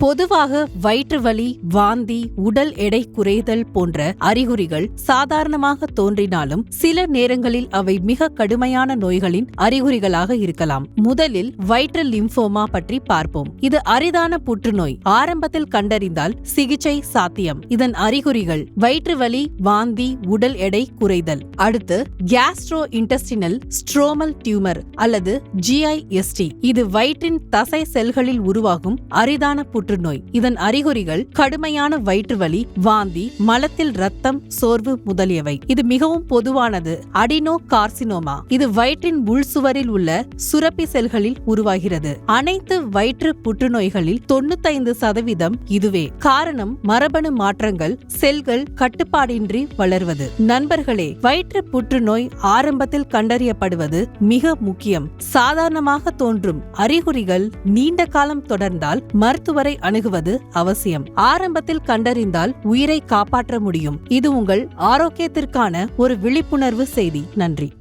பொதுவாக வயிற்று வலி, வாந்தி, உடல் எடை குறைதல் போன்ற அறிகுறிகள் சாதாரணமாக தோன்றினாலும் சில நேரங்களில் அவை மிக கடுமையான நோய்களின் அறிகுறிகளாக இருக்கலாம். முதலில் வயிற்று லிம்போமா பற்றி பார்ப்போம். இது அரிதான புற்றுநோய். ஆரம்பத்தில் கண்டறிந்தால் சிகிச்சை சாத்தியம். இதன் அறிகுறிகள் வயிற்று வலி, வாந்தி, உடல் எடை குறைதல். அடுத்து கேஸ்ட்ரோ இன்டெஸ்டினல் ஸ்ட்ரோமல் டியூமர் அல்லது GIST. இது வயிற்றின் தசை செல்களில் உருவாகும் அரிதான புற்றுநோய். இதன் அறிகுறிகள் கடுமையான வயிற்று வலி, வாந்தி, மலத்தில் ரத்தம், சோர்வு முதலியவை. இது மிகவும் பொதுவானது. அடினோ கார்சினோமா. இது வயிற்றின் உள்சுவரில் உள்ள சுரப்பி செல்களில் உருவாகிறது. அனைத்து வயிற்று புற்றுநோய்களில் 95% இதுவே. காரணம் மரபணு மாற்றங்கள். செல்கள் கட்டுப்பாடின்றி வளர்வது. நண்பர்களே, வயிற்று புற்றுநோய் ஆரம்பத்தில் கண்டறியப்படுவது மிக முக்கியம். சாதாரணமாக தோன்றும் அறிகுறிகள் நீண்ட காலம் தொடர்ந்தால் மருத்துவரை அணுகுவது அவசியம். ஆரம்பத்தில் கண்டறிந்தால் உயிரை காப்பாற்ற முடியும். இது உங்கள் ஆரோக்கியத்திற்கான ஒரு விழிப்புணர்வு செய்தி. நன்றி.